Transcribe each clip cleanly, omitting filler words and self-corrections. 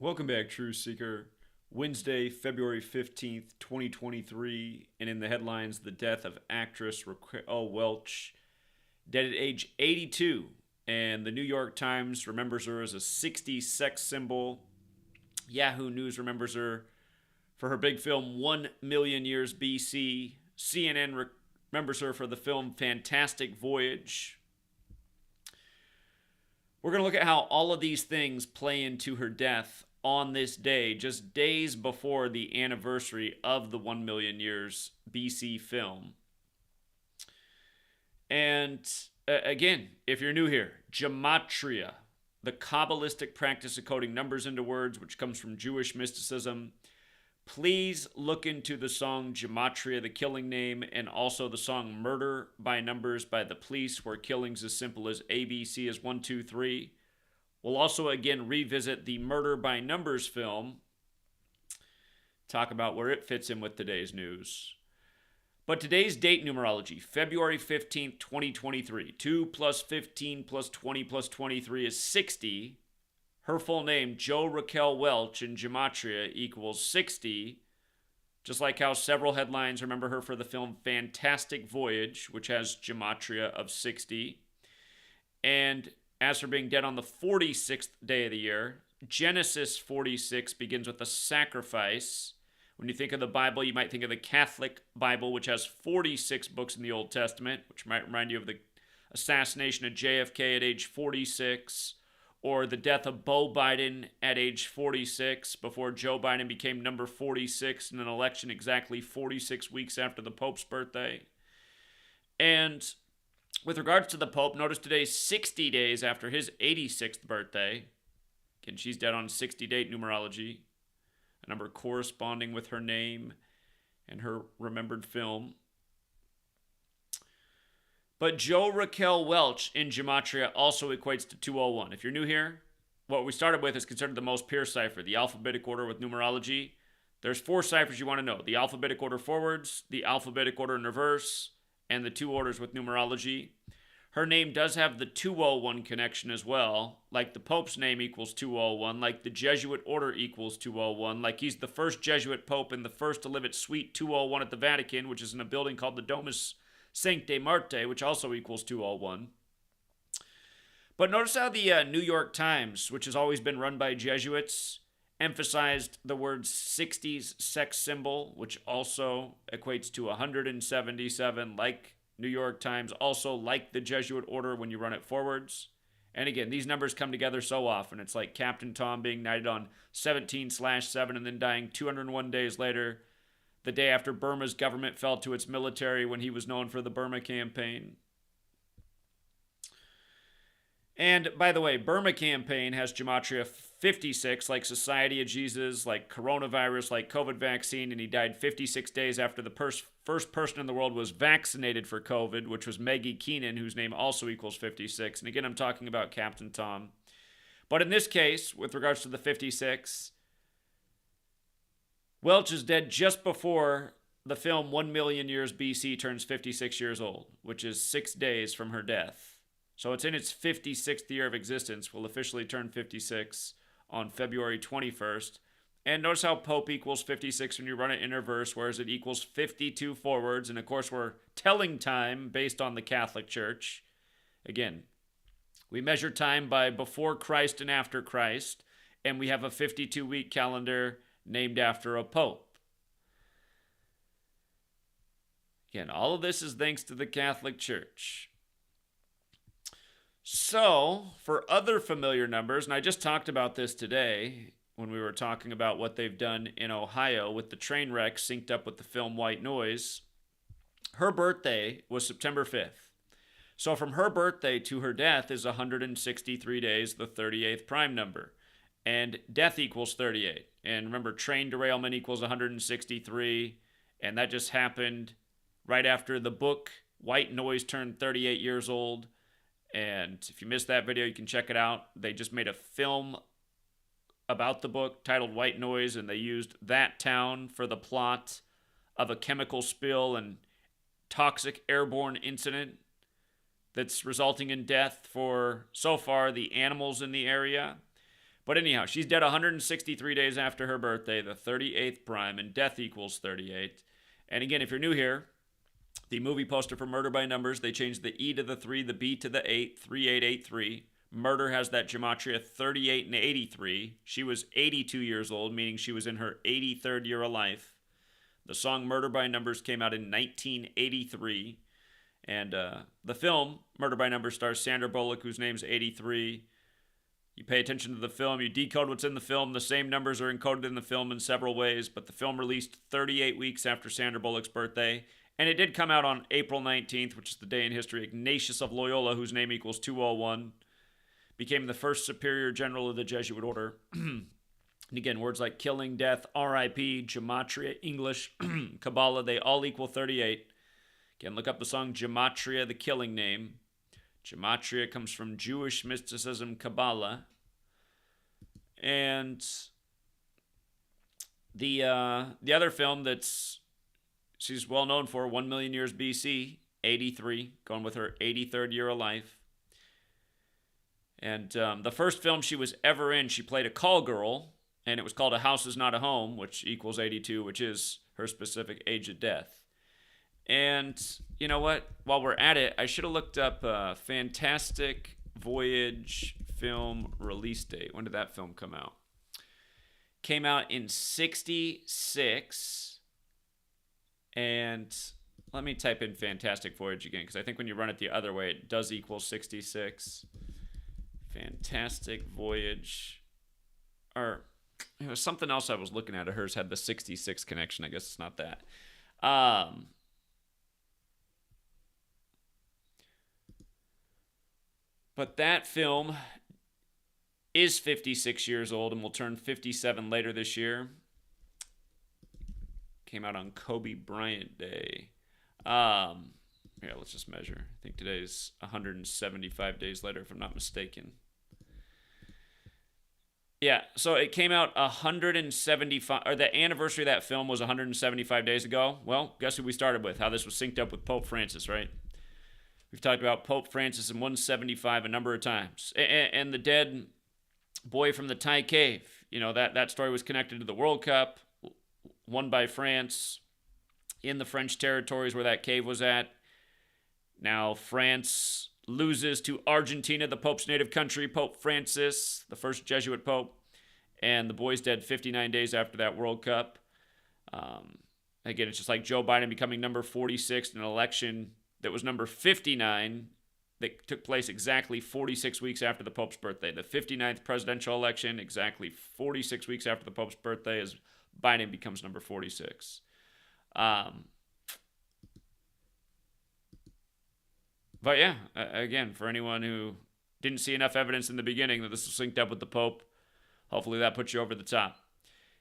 Welcome back, Truth Seeker. Wednesday, February 15th, 2023, and in the headlines, the death of actress Raquel Welch, dead at age 82, and the New York Times remembers her as a 60s sex symbol. Yahoo News remembers her for her big film 1 Million Years BC. CNN remembers her for the film Fantastic Voyage. We're going to look at how all of these things play into her death on this day, just days before the anniversary of the 1 Million Years BC film. And again, if you're new here, Gematria, the Kabbalistic practice of coding numbers into words, which comes from Jewish mysticism. Please look into the song Gematria, the killing name, and also the song Murder by Numbers by the Police, where killings as simple as ABC is 1, 2, 3. We'll also again revisit the Murder by Numbers film, talk about where it fits in with today's news. But today's date numerology, February 15th, 2023. 2 plus 15 plus 20 plus 23 is 60. Her full name, Raquel Welch, in Gematria equals 60. Just like how several headlines remember her for the film Fantastic Voyage, which has Gematria of 60. And as for being dead on the 46th day of the year, Genesis 46 begins with a sacrifice. When you think of the Bible, you might think of the Catholic Bible, which has 46 books in the Old Testament, which might remind you of the assassination of JFK at age 46, or the death of Beau Biden at age 46, before Joe Biden became number 46 in an election exactly 46 weeks after the Pope's birthday. And with regards to the Pope, notice today's 60 days after his 86th birthday. Again, she's dead on 60-date numerology, a number corresponding with her name and her remembered film. But Raquel Welch in Gematria also equates to 201. If you're new here, what we started with is considered the most pure cipher, the alphabetic order with numerology. There's 4 ciphers you want to know: the alphabetic order forwards, the alphabetic order in reverse, and the 2 orders with numerology. Her name does have the 201 connection as well, like the Pope's name equals 201, like the Jesuit order equals 201, like he's the first Jesuit Pope and the first to live at Suite 201 at the Vatican, which is in a building called the Domus Sancte Marte, which also equals 201. But notice how the New York Times, which has always been run by Jesuits, emphasized the word 60s sex symbol, which also equates to 177, like New York Times, also like the Jesuit order when you run it forwards. And again, these numbers come together so often. It's like Captain Tom being knighted on 17/7 and then dying 201 days later, the day after Burma's government fell to its military when he was known for the Burma campaign. And by the way, Burma campaign has Gematria 56, like Society of Jesus, like coronavirus, like COVID vaccine, and he died 56 days after the first person in the world was vaccinated for COVID, which was Maggie Keenan, whose name also equals 56. And again, I'm talking about Captain Tom. But in this case, with regards to the 56, Welch is dead just before the film 1 Million Years BC turns 56 years old, which is 6 days from her death. So it's in its 56th year of existence, will officially turn 56 on February 21st. And notice how Pope equals 56 when you run it in reverse, whereas it equals 52 forwards. And of course, we're telling time based on the Catholic Church. Again, we measure time by before Christ and after Christ, and we have a 52-week calendar named after a pope. Again, all of this is thanks to the Catholic Church. So, for other familiar numbers, and I just talked about this today when we were talking about what they've done in Ohio with the train wreck synced up with the film White Noise, her birthday was September 5th. So from her birthday to her death is 163 days, the 38th prime number. And death equals 38. And remember, train derailment equals 163. And that just happened right after the book White Noise turned 38 years old. And if you missed that video, you can check it out. They just made a film about the book titled White Noise, and they used that town for the plot of a chemical spill and toxic airborne incident that's resulting in death for, so far, the animals in the area. But anyhow, she's dead 163 days after her birthday, the 38th prime, and death equals 38. And again, if you're new here, the movie poster for Murder by Numbers, they changed the E to the 3, the B to the 8, 3883. Murder has that gematria 38 and 83. She was 82 years old, meaning she was in her 83rd year of life. The song Murder by Numbers came out in 1983. And the film, Murder by Numbers, stars Sandra Bullock, whose name's 83. You pay attention to the film, you decode what's in the film. The same numbers are encoded in the film in several ways, but the film released 38 weeks after Sandra Bullock's birthday. And it did come out on April 19th, which is the day in history Ignatius of Loyola, whose name equals 201, became the first superior general of the Jesuit order. And again, words like killing, death, RIP, gematria, English, Kabbalah, they all equal 38. Again, look up the song Gematria, the killing name. Gematria comes from Jewish mysticism, Kabbalah. And the other film that's she's well known for, 1 million years BC, 83, going with her 83rd year of life. And the first film she was ever in, she played a call girl, and it was called A House Is Not a Home, which equals 82, which is her specific age of death. And you know what? While we're at it, I should have looked up Fantastic Voyage film release date. When did that film come out? Came out in 66. And let me type in Fantastic Voyage again, because I think when you run it the other way, it does equal 66. Fantastic Voyage. Or it was something else I was looking at. Hers had the 66 connection. I guess it's not that. But that film is 56 years old and will turn 57 later this year. Came out on Kobe Bryant Day. Here, let's just measure. I think today's 175 days later, if I'm not mistaken. Yeah, so it came out 175, or the anniversary of that film was 175 days ago. Well, guess who we started with? How this was synced up with Pope Francis, right? We've talked about Pope Francis in 175 a number of times. And the dead boy from the Thai cave. You know, that story was connected to the World Cup, won by France in the French territories where that cave was at. Now France loses to Argentina, the Pope's native country, Pope Francis, the first Jesuit Pope. And the boy's dead 59 days after that World Cup. Again, it's just like Joe Biden becoming number 46 in an election that was number 59 that took place exactly 46 weeks after the Pope's birthday. The 59th presidential election, exactly 46 weeks after the Pope's birthday, as Biden becomes number 46. But yeah, again, for anyone who didn't see enough evidence in the beginning that this was synced up with the Pope, hopefully that puts you over the top.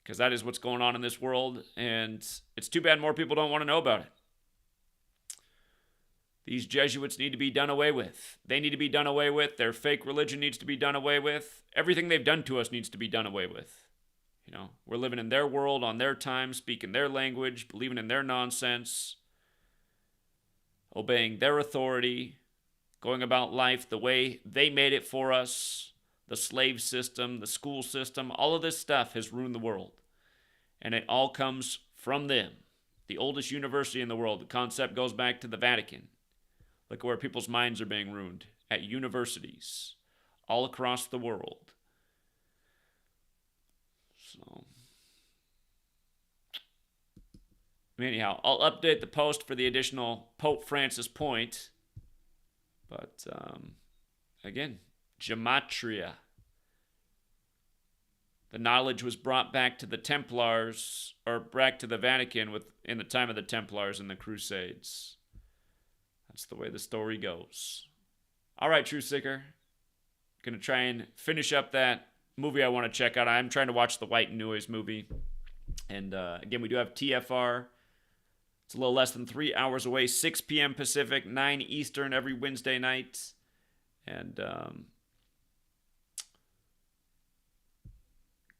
Because that is what's going on in this world, and it's too bad more people don't want to know about it. These Jesuits need to be done away with. They need to be done away with. Their fake religion needs to be done away with. Everything they've done to us needs to be done away with. You know, we're living in their world, on their time, speaking their language, believing in their nonsense, obeying their authority, going about life the way they made it for us. The slave system, the school system, all of this stuff has ruined the world. And it all comes from them. The oldest university in the world. The concept goes back to the Vatican. Look at where people's minds are being ruined. At universities. All across the world. So. Anyhow, I'll update the post for the additional Pope Francis point. But, again, Gematria. The knowledge was brought back to the Templars, or back to the Vatican in the time of the Templars and the Crusades. That's the way the story goes. All right, Truth Seeker. Going to try and finish up that movie I want to check out. I'm trying to watch the White Noise movie. And again, we do have TFR. It's a little less than 3 hours away, 6 p.m. Pacific, 9 Eastern every Wednesday night. And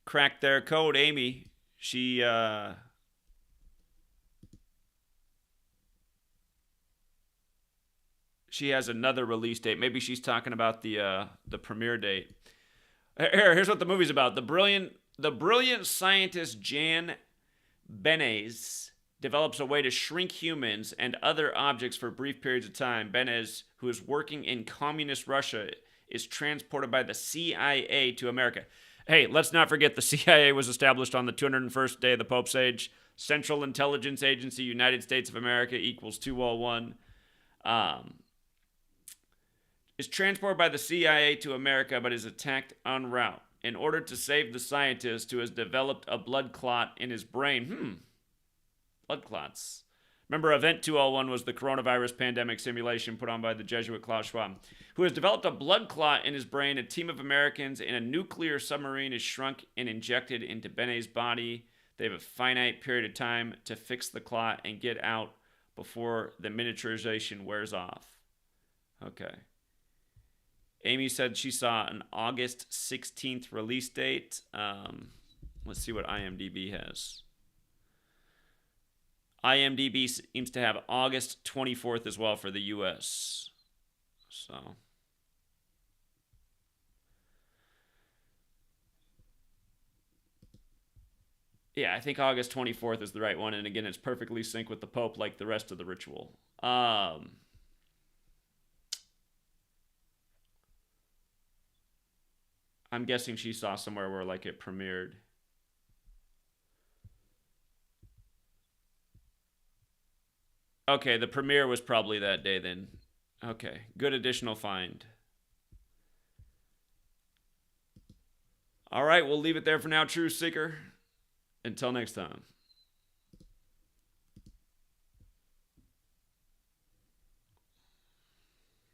cracked their code, Amy. She has another release date. Maybe she's talking about the premiere date. Here's what the movie's about. The brilliant scientist Jan Benes develops a way to shrink humans and other objects for brief periods of time. Benes, who is working in communist Russia, is transported by the CIA to America. Hey, let's not forget the CIA was established on the 201st day of the Pope's age. Central Intelligence Agency, United States of America equals 201. Is transported by the CIA to America but is attacked en route. In order to save the scientist who has developed a blood clot in his brain. Blood clots. Remember, Event 201 was the coronavirus pandemic simulation put on by the Jesuit Klaus Schwab, who has developed a blood clot in his brain. A team of Americans in a nuclear submarine is shrunk and injected into Benet's body. They have a finite period of time to fix the clot and get out before the miniaturization wears off. Okay. Amy said she saw an August 16th release date. Let's see what IMDb has. IMDb seems to have August 24th as well for the U.S. So, yeah, I think August 24th is the right one. And again, it's perfectly synced with the Pope like the rest of the ritual. I'm guessing she saw somewhere where like it premiered. Okay, the premiere was probably that day then. Okay, good additional find. All right, we'll leave it there for now, True Seeker. Until next time.